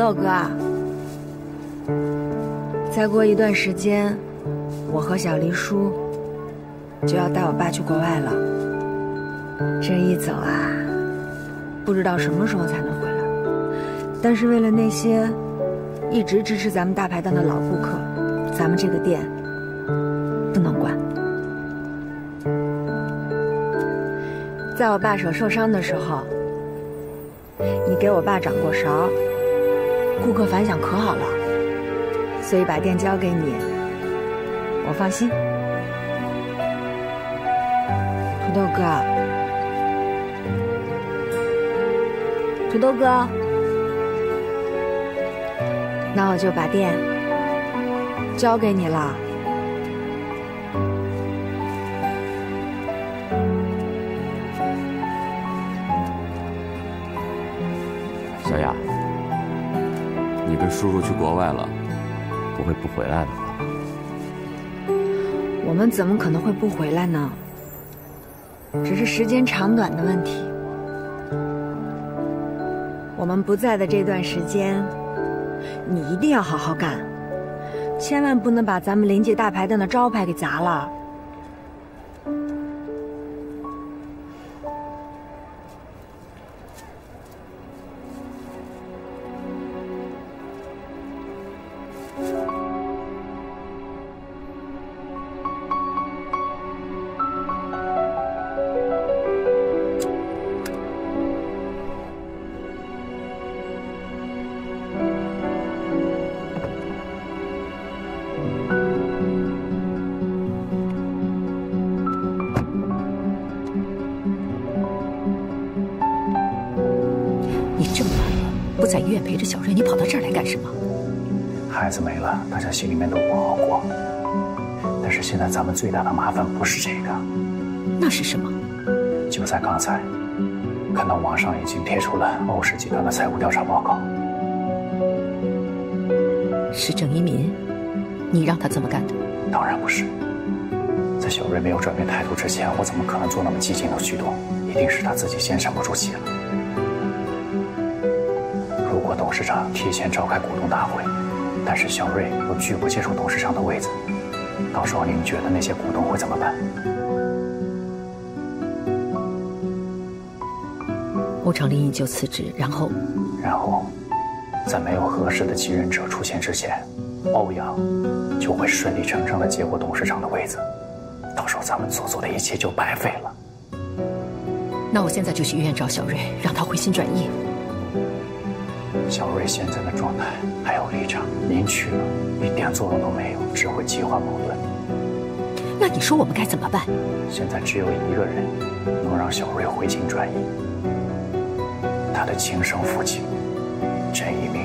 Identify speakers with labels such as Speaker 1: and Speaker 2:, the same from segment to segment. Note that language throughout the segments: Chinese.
Speaker 1: 豆哥啊，再过一段时间，我和小黎叔就要带我爸去国外了。这一走啊，不知道什么时候才能回来。但是为了那些一直支持咱们大排档的老顾客，咱们这个店不能关。在我爸手受伤的时候，你给我爸掌过勺，顾客反响可好了，所以把店交给你，我放心。土豆哥，土豆哥，那我就把店交给你了。
Speaker 2: 小雅，你跟叔叔去国外了，不会不回来了吧？
Speaker 1: 我们怎么可能会不回来呢？只是时间长短的问题。我们不在的这段时间，你一定要好好干，千万不能把咱们临界大排档的招牌给砸了。
Speaker 3: 在医院陪着小瑞，你跑到这儿来干什么？
Speaker 4: 孩子没了，大家心里面都不好过。但是现在咱们最大的麻烦不是这个，
Speaker 3: 那是什么？
Speaker 4: 就在刚才，看到网上已经贴出了欧氏集团的财务调查报告。
Speaker 3: 是郑一民，你让他这么干的？
Speaker 4: 当然不是。在小瑞没有转变态度之前，我怎么可能做那么激进的举动？一定是他自己先沉不住气了。如果董事长提前召开股东大会，但是小瑞又拒不接受董事长的位子，到时候您觉得那些股东会怎么办？
Speaker 3: 欧长林依旧辞职，然后，
Speaker 4: 在没有合适的继任者出现之前，欧阳就会顺理成章地接过董事长的位子，到时候咱们所做的一切就白费了。
Speaker 3: 那我现在就去医院找小瑞，让他回心转意。
Speaker 4: 小瑞现在的状态还有立场，您去了一点作用都没有，只会激化矛盾。
Speaker 3: 那你说我们该怎么办？
Speaker 4: 现在只有一个人能让小瑞回心转意，他的亲生父亲郑一鸣。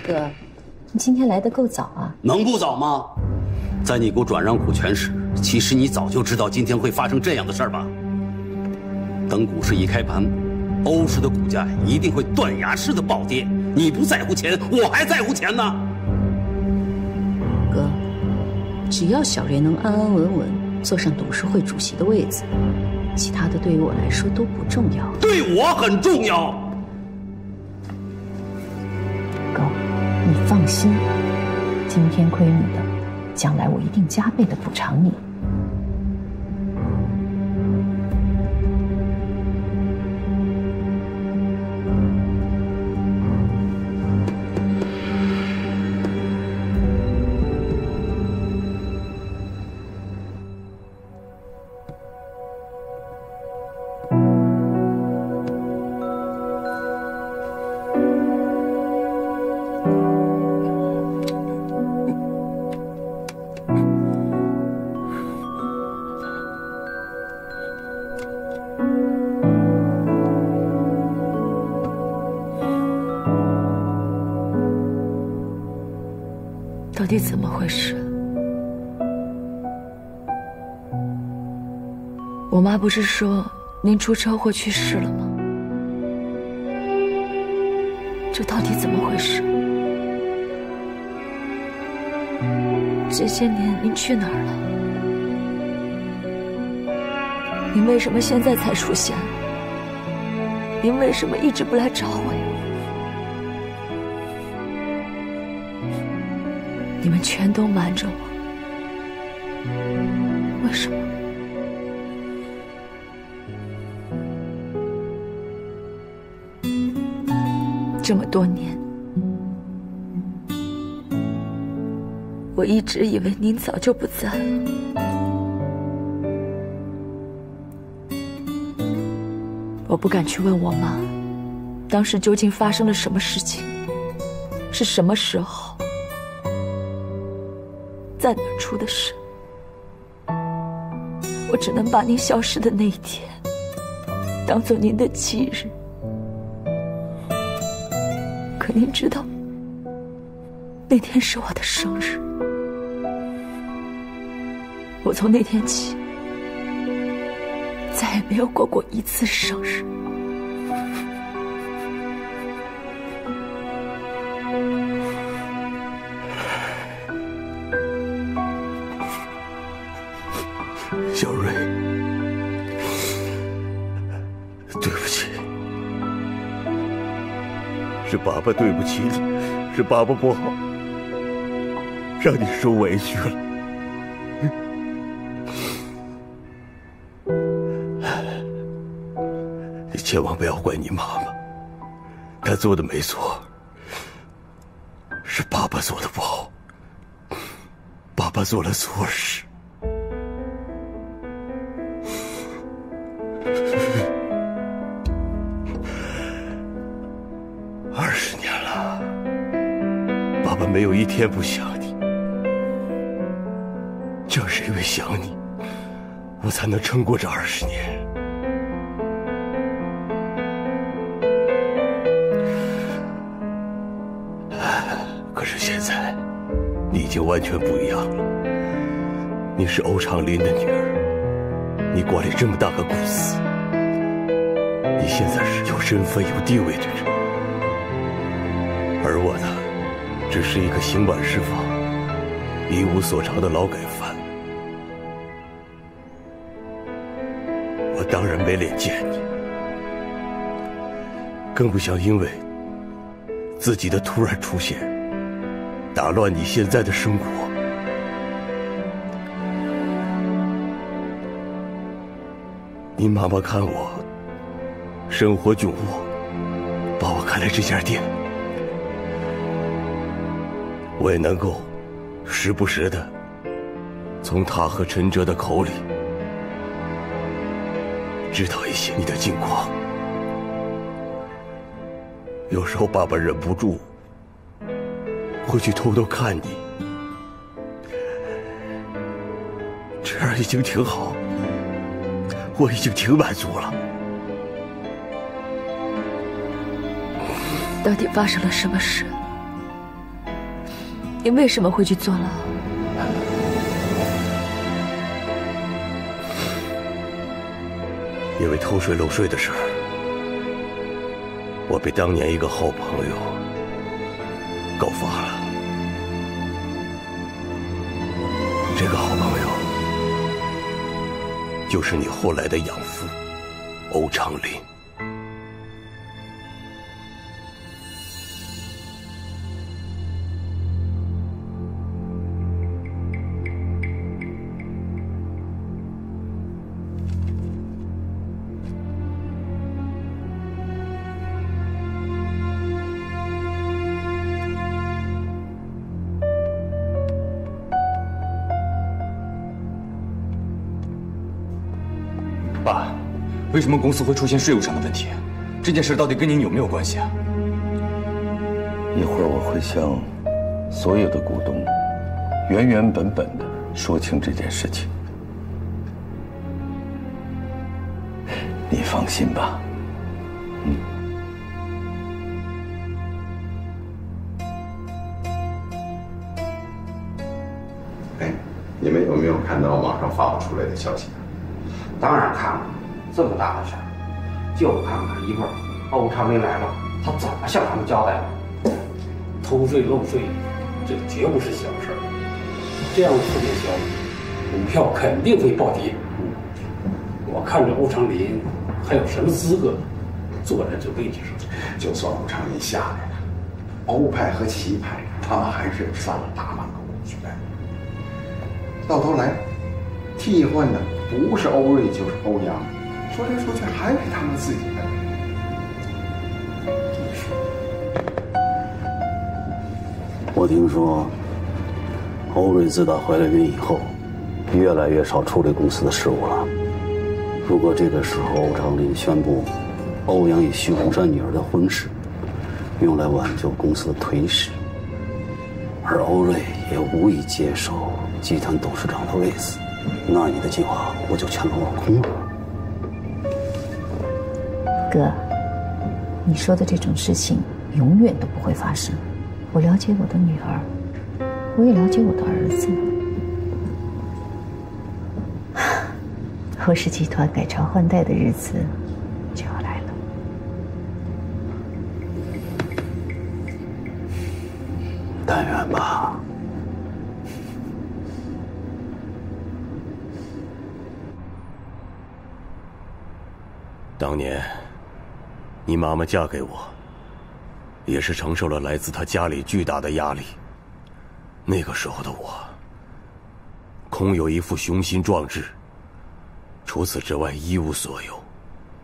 Speaker 3: 哥，你今天来的够早啊！
Speaker 5: 能不早吗？在你给我转让股权时，其实你早就知道今天会发生这样的事儿吧？等股市一开盘，欧氏的股价一定会断崖式的暴跌。你不在乎钱，我还在乎钱呢。
Speaker 3: 哥，只要小瑞能安安稳稳坐上董事会主席的位子，其他的对于我来说都不重要。
Speaker 5: 对我很重要。
Speaker 3: 哥，你放心，今天亏你的，将来我一定加倍的补偿你。
Speaker 1: 到底怎么回事？我妈不是说您出车祸去世了吗？这到底怎么回事？这些年您去哪儿了？您为什么现在才出现？您为什么一直不来找我呀？你们全都瞒着我，为什么？这么多年，我一直以为您早就不在了。我不敢去问我妈，当时究竟发生了什么事情，是什么时候，在哪儿出的事。我只能把您消失的那一天当做您的忌日。可您知道，那天是我的生日。我从那天起再也没有过过一次生日。
Speaker 6: 小瑞，对不起，是爸爸对不起你，是爸爸不好，让你受委屈了。你千万不要怪你妈妈，她做的没错，是爸爸做的不好，爸爸做了错事。20年了，爸爸没有一天不想你。正是因为想你，我才能撑过这20年。可是现在，你已经完全不一样了。你是欧长林的女儿，你管理这么大个公司，你现在是有身份、有地位的人。而我呢，只是一个刑满释放、一无所长的劳改犯。我当然没脸见你，更不想因为自己的突然出现，打乱你现在的生活。你妈妈看我生活窘迫，把我开了这家店，我也能够时不时的从她和陈哲的口里知道一些你的近况。有时候爸爸忍不住会去偷偷看你，这样已经挺好，我已经挺满足了。
Speaker 1: 到底发生了什么事？你为什么会去坐牢？
Speaker 6: 因为偷税漏税的事儿，我被当年一个好朋友告发了。这个好朋友就是你后来的养父欧长林。
Speaker 7: 爸，为什么公司会出现税务上的问题？这件事到底跟您有没有关系啊？
Speaker 6: 一会儿我会向所有的股东原原本本的说清这件事情。你放心吧。
Speaker 8: 哎，你们有没有看到网上发布出来的消息？
Speaker 9: 当然看了，这么大的事儿，就看看一会儿欧长林来了，他怎么向他们交代了。
Speaker 10: 偷税漏税，这绝不是小事儿。这样负面消息，股票肯定会暴跌。我看着欧长林还有什么资格坐在这位置上？
Speaker 8: 就算欧长林下来了，欧派和齐派他们还是占了大半个股权。到头来，替换的不是欧瑞就是欧阳，说来说去还是他们自己的。
Speaker 11: 我听说，欧瑞自打回来云以后，越来越少处理公司的事务了。如果这个时候欧长林宣布欧阳与徐红山女儿的婚事，用来挽救公司的颓势，而欧瑞也无意接受集团董事长的位子，那你的计划不就全落空了？
Speaker 3: 哥，你说的这种事情永远都不会发生。我了解我的女儿，我也了解我的儿子。欧氏集团改朝换代的日子就要来了。
Speaker 11: 但愿吧。
Speaker 6: 当年，你妈妈嫁给我，也是承受了来自她家里巨大的压力。那个时候的我，空有一副雄心壮志，除此之外一无所有，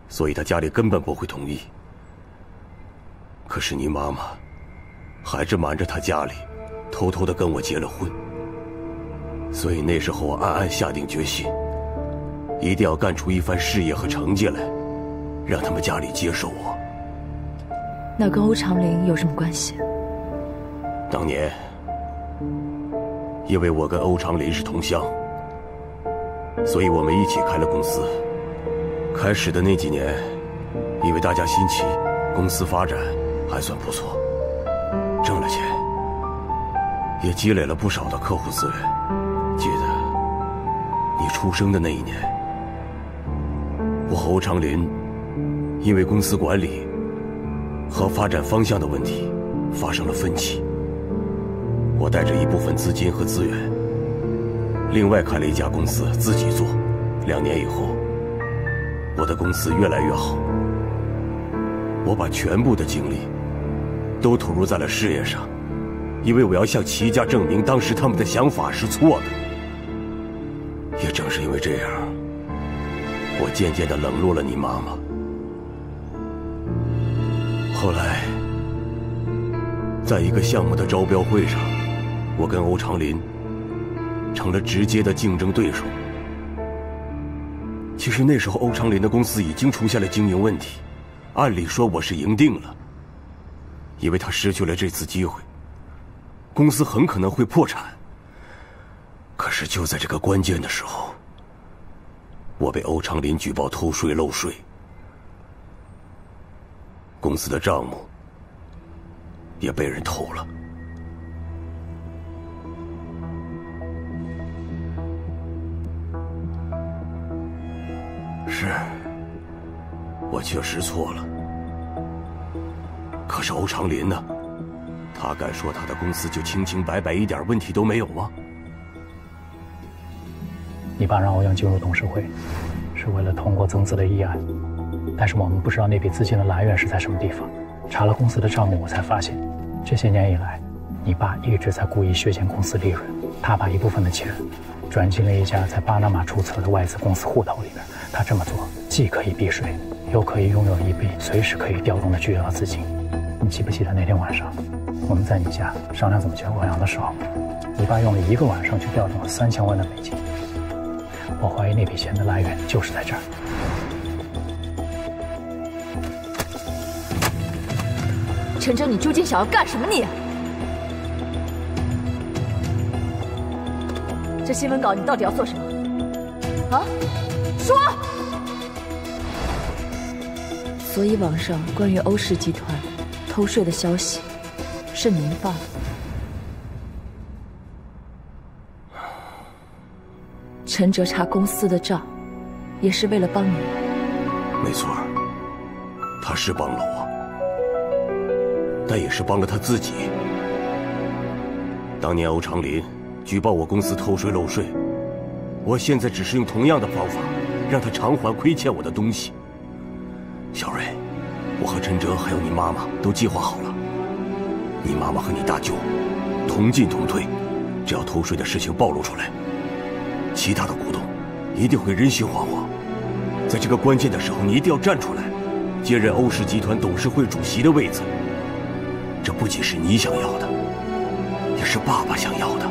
Speaker 6: 所以她家里根本不会同意。可是你妈妈，还是瞒着她家里，偷偷的跟我结了婚。所以那时候我暗暗下定决心，一定要干出一番事业和成绩来，让他们家里接受我。
Speaker 1: 那跟欧长林有什么关系？
Speaker 6: 当年，因为我跟欧长林是同乡，所以我们一起开了公司。开始的那几年，因为大家新奇，公司发展还算不错，挣了钱，也积累了不少的客户资源。记得你出生的那一年，我和欧长林因为公司管理和发展方向的问题发生了分歧。我带着一部分资金和资源，另外开了一家公司自己做。2年以后，我的公司越来越好。我把全部的精力都投入在了事业上，因为我要向齐家证明当时他们的想法是错的。也正是因为这样，我渐渐地冷落了你妈妈。后来，在一个项目的招标会上，我跟欧长林成了直接的竞争对手。其实那时候欧长林的公司已经出现了经营问题，按理说我是赢定了，因为他失去了这次机会，公司很可能会破产。可是就在这个关键的时候，我被欧长林举报偷税漏税，公司的账目也被人偷了。是，我确实错了。可是欧长林呢？他敢说他的公司就清清白白，一点问题都没有吗？
Speaker 4: 你爸让欧阳进入董事会，是为了通过增资的议案，但是我们不知道那笔资金的来源是在什么地方。查了公司的账目，我才发现，这些年以来，你爸一直在故意削减公司利润。他把一部分的钱转进了一家在巴拿马注册的外资公司户头里边。他这么做既可以避税，又可以拥有一笔随时可以调动的巨额资金。你记不记得那天晚上，我们在你家商量怎么救欧阳的时候，你爸用了1个晚上去调动了3000万的美金。我怀疑那笔钱的来源就是在这儿。
Speaker 12: 陈真，你究竟想要干什么你？这新闻稿你到底要做什么？啊，说！所以网上关于欧氏集团偷税的消息是您发的？陈哲查公司的账，也是为了帮你。
Speaker 6: 没错，他是帮了我，但也是帮了他自己。当年欧长林举报我公司偷税漏税，我现在只是用同样的方法让他偿还亏欠我的东西。小瑞，我和陈哲还有你妈妈都计划好了，你妈妈和你大舅同进同退，只要偷税的事情暴露出来，其他的股东一定会人心惶惶。在这个关键的时候，你一定要站出来，接任欧氏集团董事会主席的位子。这不仅是你想要的，也是爸爸想要的。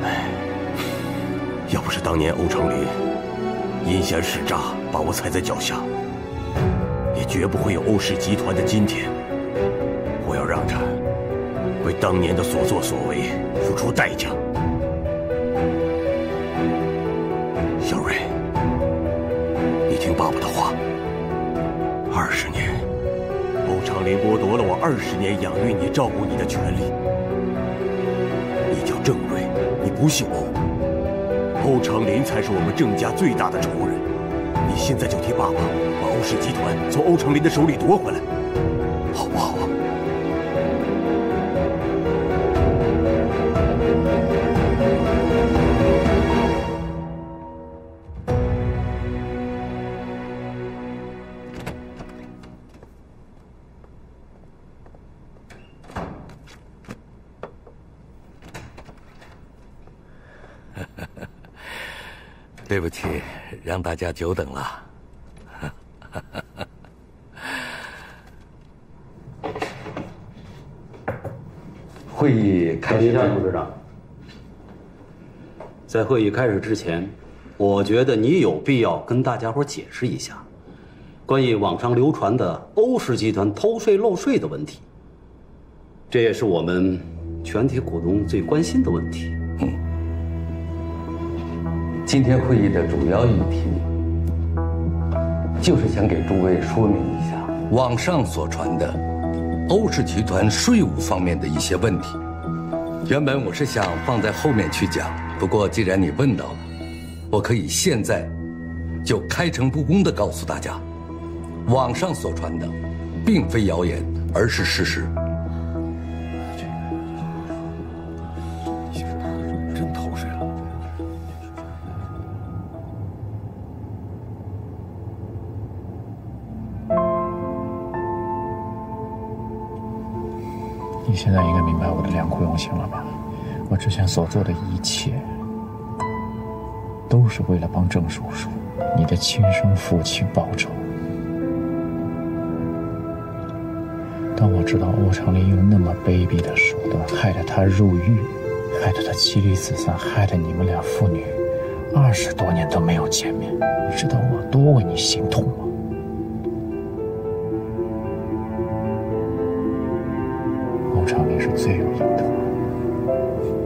Speaker 6: 哎，要不是当年欧长林阴险使诈，把我踩在脚下，也绝不会有欧氏集团的今天。我要让他为当年的所作所为付出代价。小瑞，你听爸爸的话，20年，欧长林剥夺了我20年养育你、照顾你的权利。你叫郑瑞，你不姓欧，欧长林才是我们郑家最大的仇人。你现在就替爸爸把欧氏集团从欧长林的手里夺回来，好不好啊？
Speaker 13: 对不起，让大家久等了。
Speaker 5: 会议开始。董事长，在会议开始之前，我觉得你有必要跟大家伙解释一下，关于网上流传的欧氏集团偷税漏税的问题。这也是我们全体股东最关心的问题。
Speaker 14: 今天会议的主要议题，就是想给诸位说明一下网上所传的欧氏集团税务方面的一些问题。原本我是想放在后面去讲，不过既然你问到了，我可以现在就开诚布公地告诉大家，网上所传的并非谣言，而是事实。
Speaker 7: 真偷税了。
Speaker 4: 你现在应该明白我的良苦用心了吧？我之前所做的一切，都是为了帮郑叔叔，你的亲生父亲报仇。当我知道欧长林用那么卑鄙的手段害得他入狱，害得他妻离子散，害得你们俩父女20多年都没有见面，你知道我多为你心痛吗？欧长林是罪有应得，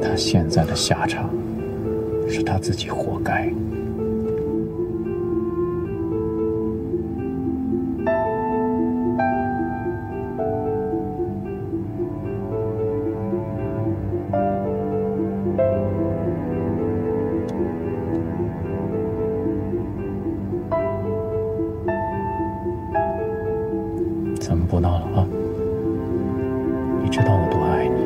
Speaker 4: 他现在的下场是他自己活该。咱们不闹了啊！你知道我多爱你，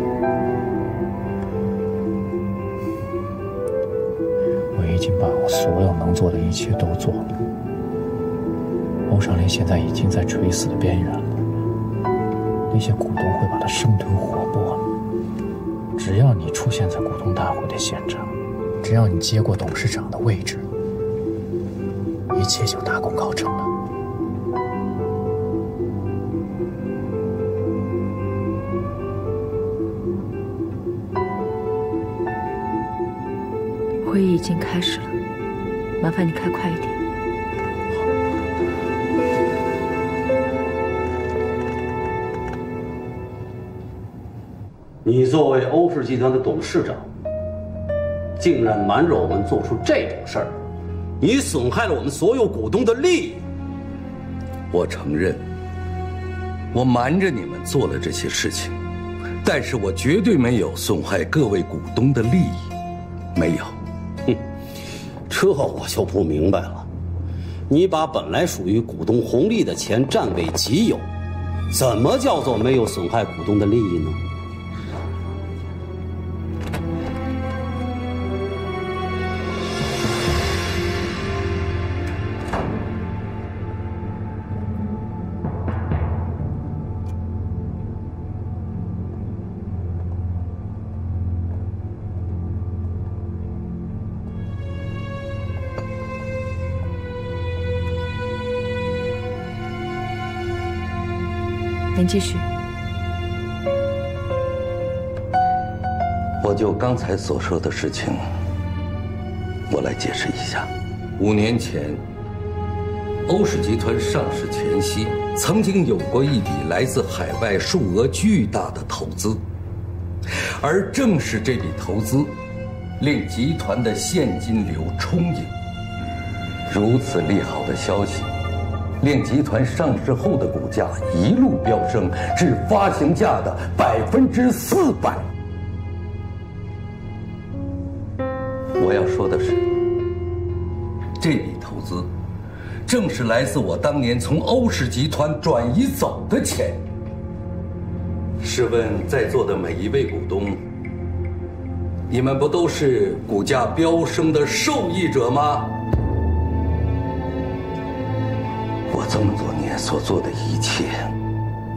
Speaker 4: 我已经把我所有能做的一切都做了。欧长林现在已经在垂死的边缘了，那些股东会把他生吞活剥。只要你出现在股东大会的现场，只要你接过董事长的位置，一切就大功告成了。
Speaker 12: 会议已经开始了，麻烦你开快一点。
Speaker 5: 你作为欧氏集团的董事长，竟然瞒着我们做出这种事儿，你损害了我们所有股东的利益。
Speaker 14: 我承认，我瞒着你们做了这些事情，但是我绝对没有损害各位股东的利益，没有。
Speaker 5: 哼，这我就不明白了。你把本来属于股东红利的钱占为己有，怎么叫做没有损害股东的利益呢？
Speaker 12: 您继续。
Speaker 14: 我就刚才所说的事情，我来解释一下。5年前，欧氏集团上市前夕，曾经有过一笔来自海外数额巨大的投资，而正是这笔投资，令集团的现金流充盈。如此利好的消息，令集团上市后的股价一路飙升至发行价的400%。我要说的是，这笔投资正是来自我当年从欧氏集团转移走的钱。试问在座的每一位股东，你们不都是股价飙升的受益者吗？我这么多年所做的一切，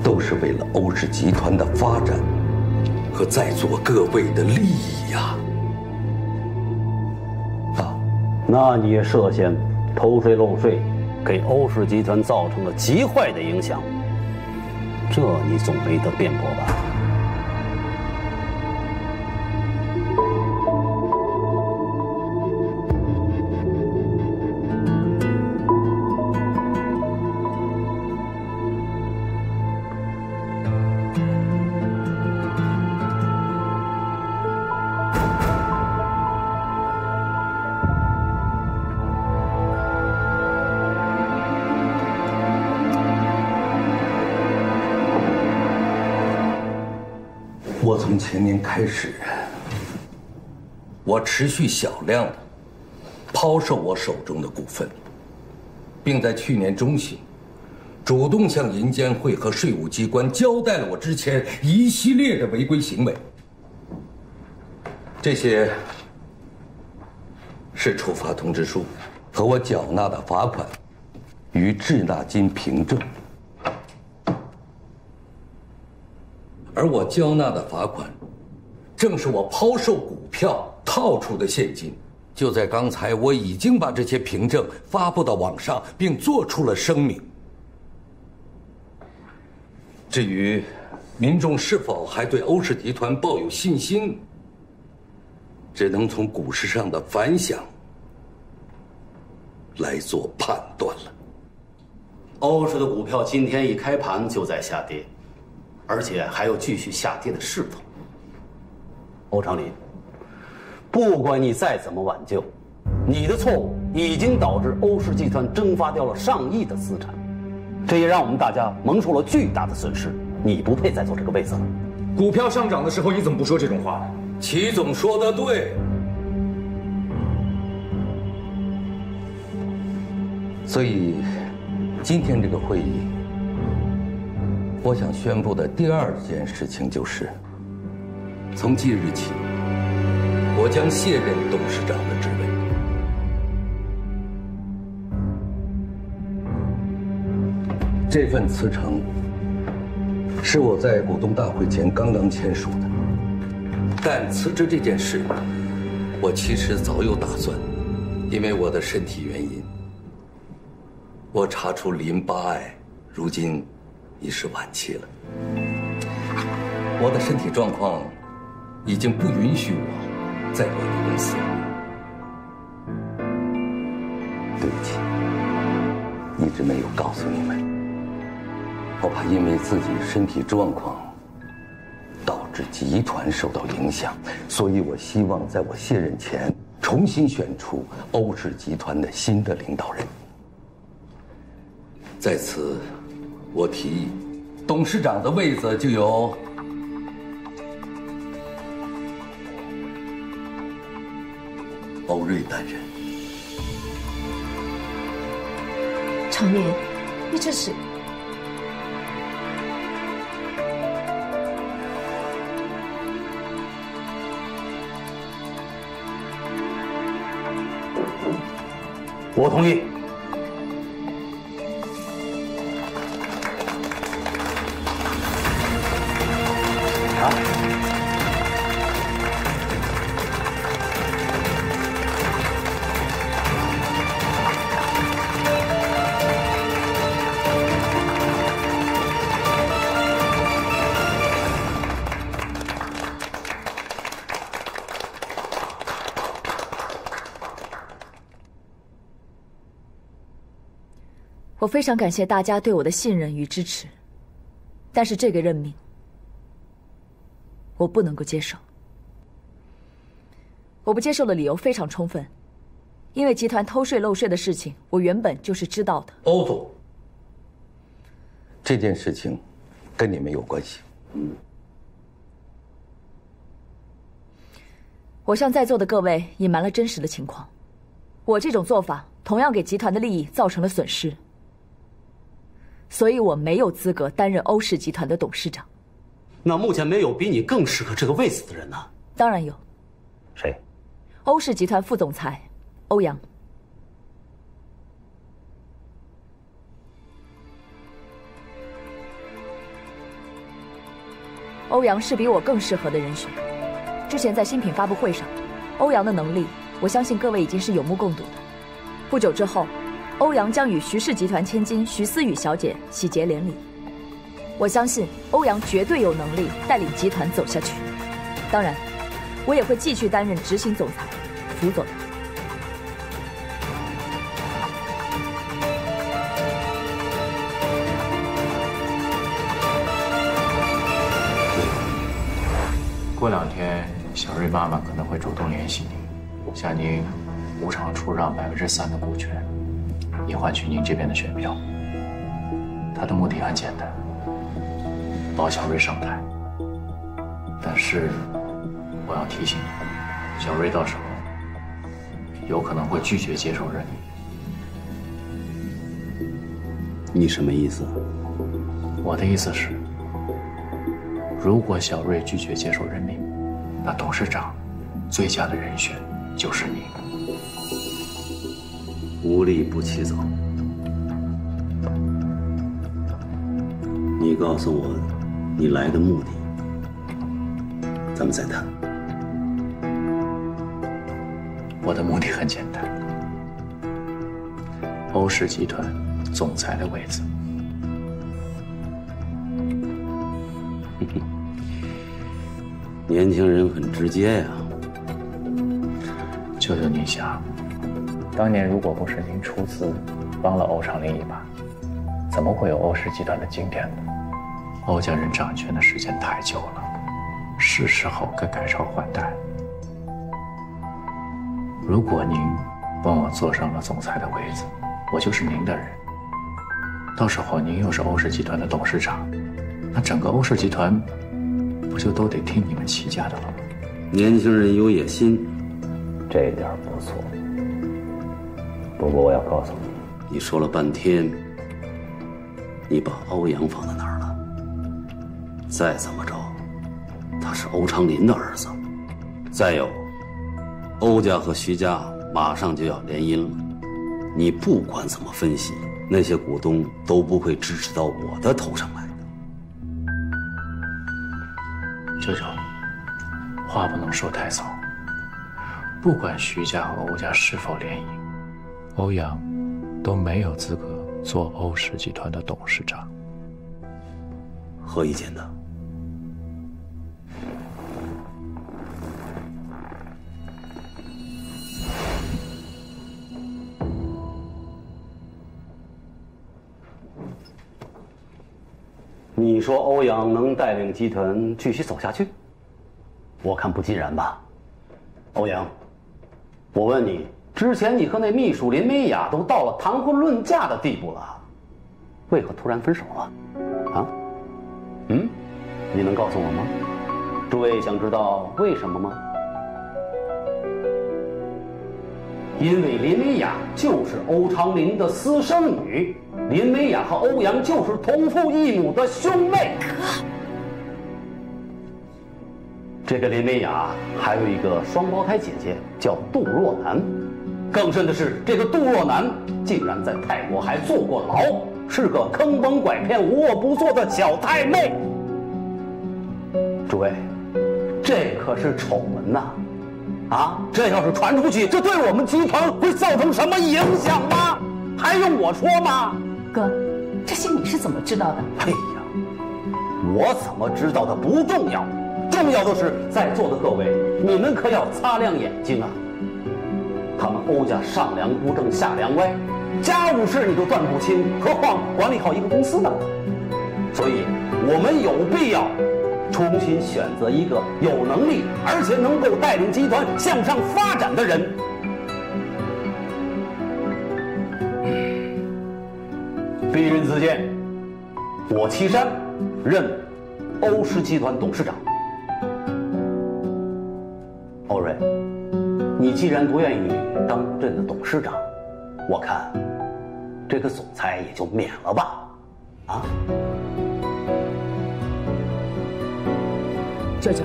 Speaker 14: 都是为了欧氏集团的发展和在座各位的利益呀！
Speaker 5: 那你也涉嫌偷税漏税，给欧氏集团造成了极坏的影响，这你总没得辩驳吧？
Speaker 14: 我从前年开始，我持续小量的抛售我手中的股份，并在去年中旬主动向银监会和税务机关交代了我之前一系列的违规行为。这些是处罚通知书和我缴纳的罚款与滞纳金凭证，而我交纳的罚款正是我抛售股票套出的现金。就在刚才，我已经把这些凭证发布到网上，并做出了声明。至于民众是否还对欧氏集团抱有信心，只能从股市上的反响来做判断了。
Speaker 5: 欧氏的股票今天一开盘就在下跌，而且还有继续下跌的势头。欧长林，不管你再怎么挽救，你的错误已经导致欧氏集团蒸发掉了上亿的资产，这也让我们大家蒙受了巨大的损失。你不配再坐这个位子了。
Speaker 7: 股票上涨的时候，你怎么不说这种话呢？
Speaker 14: 齐总说得对。所以，今天这个会议，我想宣布的第二件事情就是，从即日起，我将卸任董事长的职位。这份辞呈是我在股东大会前刚刚签署的，但辞职这件事，我其实早有打算，因为我的身体原因，我查出淋巴癌，如今已是晚期了。我的身体状况已经不允许我再管理公司了。对不起，一直没有告诉你们。我怕因为自己身体状况导致集团受到影响，所以我希望在我卸任前重新选出欧氏集团的新的领导人。在此，我提议，董事长的位子就由欧瑞担任。
Speaker 12: 常年，你这是？
Speaker 5: 我同意。
Speaker 12: 我非常感谢大家对我的信任与支持，但是这个任命，我不能够接受。我不接受的理由非常充分，因为集团偷税漏税的事情，我原本就是知道的。
Speaker 14: 欧总，这件事情跟你没有关系。
Speaker 12: 我向在座的各位隐瞒了真实的情况，我这种做法同样给集团的利益造成了损失。所以我没有资格担任欧氏集团的董事长。
Speaker 5: 那目前没有比你更适合这个位子的人呢？
Speaker 12: 当然有。
Speaker 5: 谁？
Speaker 12: 欧氏集团副总裁欧阳。欧阳是比我更适合的人选。之前在新品发布会上，欧阳的能力，我相信各位已经是有目共睹的。不久之后，欧阳将与徐氏集团千金徐思雨小姐喜结连理，我相信欧阳绝对有能力带领集团走下去。当然，我也会继续担任执行总裁，辅佐他。
Speaker 4: 过2天，小瑞妈妈可能会主动联系你，向您无偿出让3%的股权。以换取您这边的选票。他的目的很简单，保小瑞上台。但是我要提醒你，小瑞到时候有可能会拒绝接受任命。
Speaker 5: 你什么意思？
Speaker 4: 我的意思是，如果小瑞拒绝接受任命，那董事长最佳的人选就是你。
Speaker 5: 无利不起走。你告诉我，你来的目的，咱们再谈。
Speaker 4: 我的目的很简单，欧氏集团总裁的位子。
Speaker 5: 年轻人很直接呀。
Speaker 4: 舅舅，您想，当年如果不是您出资帮了欧长林一把，怎么会有欧氏集团的今天呢？欧家人掌权的时间太久了，是时候该改朝换代。如果您帮我坐上了总裁的位子，我就是您的人。到时候您又是欧氏集团的董事长，那整个欧氏集团不就都得听你们齐家的了吗？
Speaker 5: 年轻人有野心，
Speaker 11: 这点不错。不过我要告诉你，
Speaker 5: 你说了半天，你把欧阳放在哪儿了？再怎么着，他是欧长林的儿子。再有，欧家和徐家马上就要联姻了，你不管怎么分析，那些股东都不会支持到我的头上来的。
Speaker 4: 舅舅，话不能说太早。不管徐家和欧家是否联姻，欧阳都没有资格做欧氏集团的董事长。
Speaker 5: 何以见得？你说欧阳能带领集团继续走下去？我看不尽然吧。欧阳，我问你，之前你和那秘书林美雅都到了谈婚论嫁的地步了，为何突然分手了？啊？你能告诉我吗？诸位想知道为什么吗？因为林美雅就是欧长林的私生女，林美雅和欧阳就是同父异母的兄妹。这个林美雅还有一个双胞胎姐姐，叫杜若楠。更甚的是，这个杜若楠竟然在泰国还坐过牢，是个坑蒙拐骗、无恶不作的小太妹。诸位，这可是丑闻呐！啊，这要是传出去，这对我们集团会造成什么影响吗？还用我说吗？
Speaker 3: 哥，这些你是怎么知道的？
Speaker 5: 哎呀，我怎么知道的不重要，重要的是在座的各位，你们可要擦亮眼睛啊！他们欧家上梁不正下梁歪，家务事你都断不清，何况管理好一个公司呢？所以，我们有必要重新选择一个有能力而且能够带领集团向上发展的人。鄙人自荐，我岐山任欧氏集团董事长。欧瑞，你既然不愿意当朕的董事长，我看这个总裁也就免了吧。啊？
Speaker 12: 舅舅，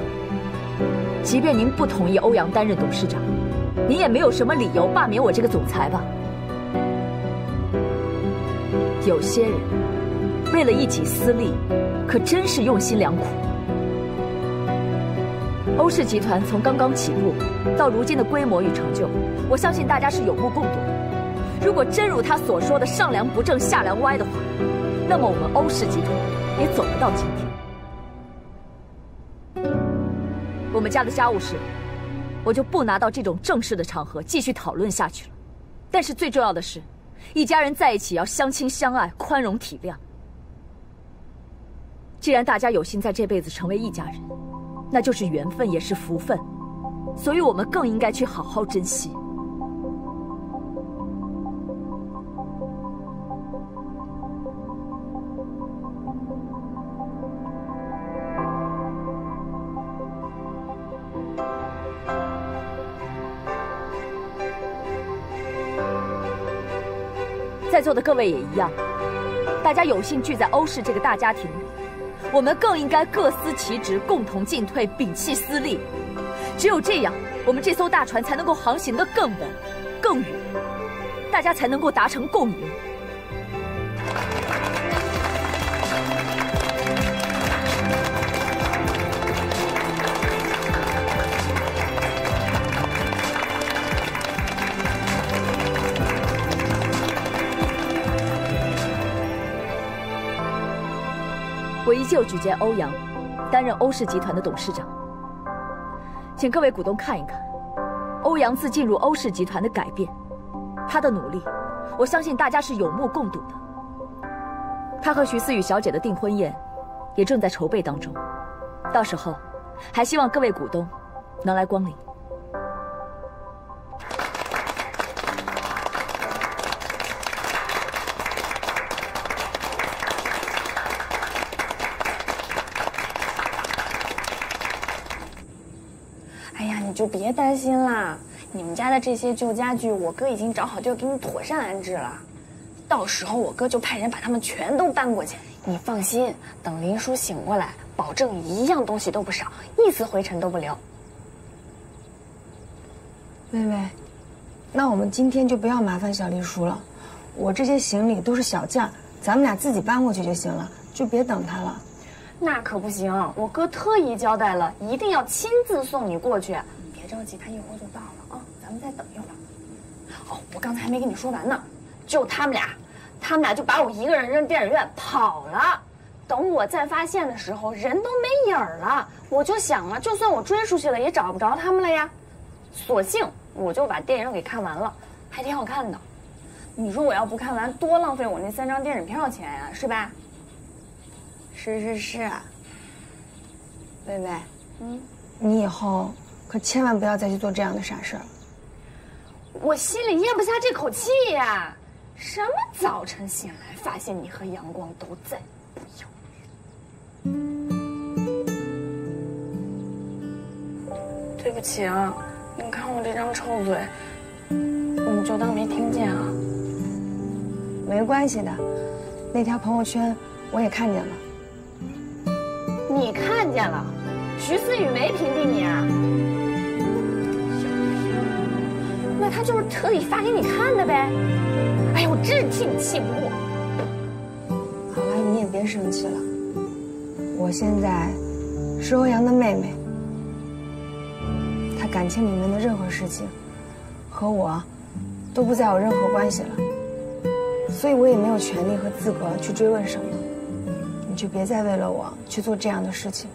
Speaker 12: 即便您不同意欧阳担任董事长，您也没有什么理由罢免我这个总裁吧？有些人为了一己私利，可真是用心良苦。欧氏集团从刚刚起步到如今的规模与成就，我相信大家是有目共睹的。如果真如他所说的上梁不正下梁歪的话，那么我们欧氏集团也走不到今天。我们家的家务事，我就不拿到这种正式的场合继续讨论下去了。但是最重要的是，一家人在一起要相亲相爱、宽容体谅。既然大家有幸在这辈子成为一家人，那就是缘分，也是福分，所以我们更应该去好好珍惜。在座的各位也一样，大家有幸聚在欧氏这个大家庭里，我们更应该各司其职，共同进退，摒弃私利。只有这样，我们这艘大船才能够航行得更稳、更远，大家才能够达成共赢。我依旧举荐欧阳担任欧氏集团的董事长，请各位股东看一看欧阳自进入欧氏集团的改变，他的努力，我相信大家是有目共睹的。他和徐思雨小姐的订婚宴也正在筹备当中，到时候还希望各位股东能来光临。
Speaker 15: 就别担心啦，你们家的这些旧家具，我哥已经找好地儿给你妥善安置了。到时候我哥就派人把他们全都搬过去。你放心，等林叔醒过来，保证一样东西都不少，一丝灰尘都不留。
Speaker 1: 妹妹，那我们今天就不要麻烦小丽叔了，我这些行李都是小件，咱们俩自己搬过去就行了，就别等他了。
Speaker 15: 那可不行，我哥特意交代了，一定要亲自送你过去。别着急，他一会儿就到了啊，咱们再等一会儿。哦，我刚才还没跟你说完呢，就他们俩就把我一个人扔电影院跑了。等我再发现的时候，人都没影儿了。我就想啊，就算我追出去了，也找不着他们了呀。索性我就把电影给看完了，还挺好看的。你说我要不看完，多浪费我那3张电影票钱呀，是吧？
Speaker 1: 是，妹妹，你以后可千万不要再去做这样的傻事儿。
Speaker 15: 我心里咽不下这口气呀！什么早晨醒来发现你和阳光都在，不要脸！对不起啊，你看我这张臭嘴，你就当没听见啊。
Speaker 1: 没关系的，那条朋友圈我也看见了。
Speaker 15: 你看见了？徐思雨没屏蔽你啊？那他就是特意发给你看的呗。哎呀，我真是替你气不过。
Speaker 1: 好了，你也别生气了。我现在是欧阳的妹妹，他感情里面的任何事情和我都不再有任何关系了，所以我也没有权利和资格去追问什么。你就别再为了我去做这样的事情。